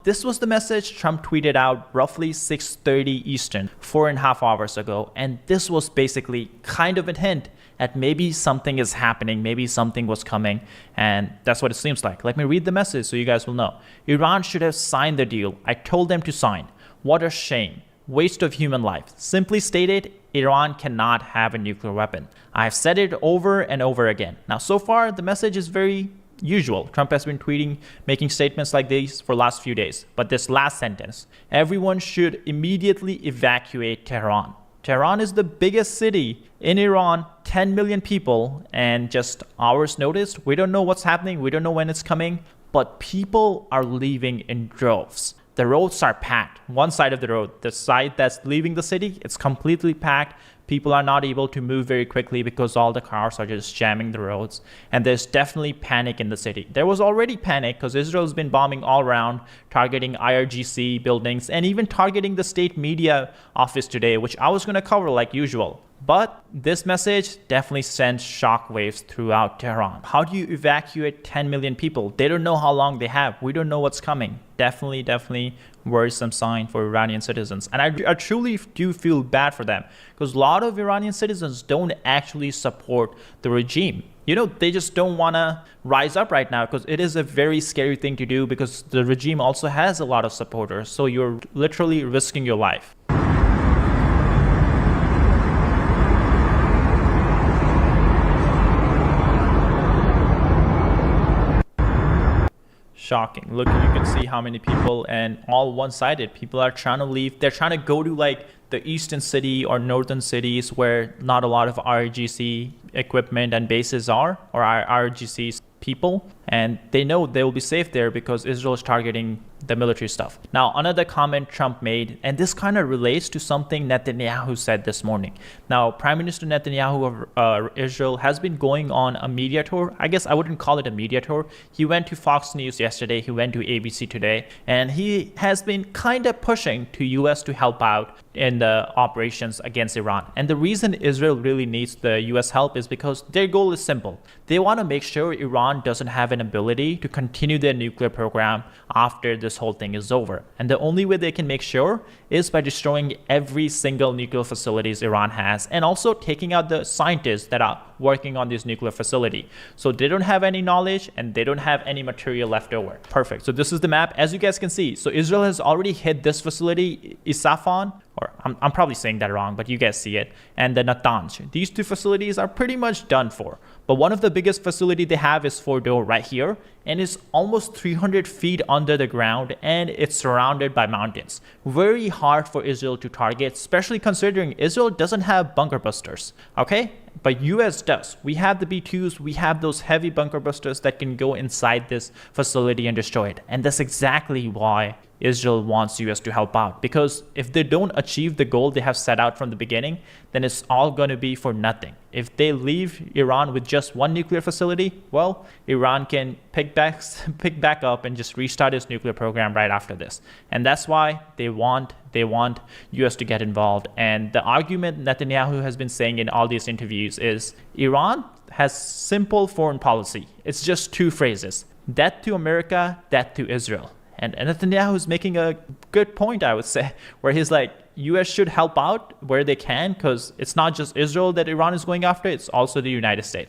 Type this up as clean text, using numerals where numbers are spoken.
This was the message Trump tweeted out roughly 6:30 Eastern, 4.5 hours ago. And this was basically kind of a hint at maybe something is happening, maybe something was coming. And that's what it seems like. Let me read the message so you guys will know. Iran should have signed the deal. I told them to sign. What a shame. Waste of human life. Simply stated, Iran cannot have a nuclear weapon. I've said it over and over again. Now, so far, the message is very usual. Trump has been tweeting, making statements like these for the last few days. But this last sentence, everyone should immediately evacuate Tehran. Tehran is the biggest city in Iran, 10 million people, and just hours notice. We don't know what's happening. We don't know when it's coming, but people are leaving in droves. The roads are packed. One side of the road, the side that's leaving the city, it's completely packed. People are not able to move very quickly because all the cars are just jamming the roads. And there's definitely panic in the city. There was already panic because Israel's been bombing all around, targeting IRGC buildings, and even targeting the state media office today, which I was going to cover like usual. But this message definitely sends shockwaves throughout Tehran. How do you evacuate 10 million people? They don't know how long they have. We don't know what's coming. Definitely worrisome sign for Iranian citizens. And I truly do feel bad for them because a lot of Iranian citizens don't actually support the regime. You know, they just don't want to rise up right now because it is a very scary thing to do because the regime also has a lot of supporters. So you're literally risking your life. Shocking. Look, you can see how many people, and all one-sided. People are trying to leave. They're trying to go to like the eastern city or northern cities where not a lot of RGC equipment and bases are, or RGC people, and they know they will be safe there because Israel is targeting the military stuff. Now, another comment Trump made, and this kind of relates to something Netanyahu said this morning. Now, Prime Minister Netanyahu of Israel has been going on a media tour. I guess I wouldn't call it a media tour. He went to Fox News yesterday. He went to ABC today, and he has been kind of pushing to US to help out in the operations against Iran. And the reason Israel really needs the US help is because their goal is simple. They want to make sure Iran doesn't have an ability to continue their nuclear program after this whole thing is over. And the only way they can make sure is by destroying every single nuclear facilities Iran has and also taking out the scientists that are working on this nuclear facility. So they don't have any knowledge and they don't have any material left over. Perfect. So this is the map. As you guys can see, so Israel has already hit this facility, Isfahan, or I'm probably saying that wrong, but you guys see it, and the Natanz. These two facilities are pretty much done for. But one of the biggest facility they have is Fordow right here, and it's almost 300 feet under the ground, and it's surrounded by mountains. Very hard for Israel to target, especially considering Israel doesn't have bunker busters, okay? But US does. We have the B-2s, we have those heavy bunker busters that can go inside this facility and destroy it. And that's exactly why Israel wants US to help out. Because if they don't achieve the goal they have set out from the beginning, then it's all going to be for nothing. If they leave Iran with just one nuclear facility, well, Iran can pick back up and just restart its nuclear program right after this. And that's why they want US to get involved. And the argument Netanyahu has been saying in all these interviews is Iran has simple foreign policy. It's just two phrases: death to America, death to Israel. And Netanyahu is making a good point, I would say, where he's like, US should help out where they can because it's not just Israel that Iran is going after, it's also the United States.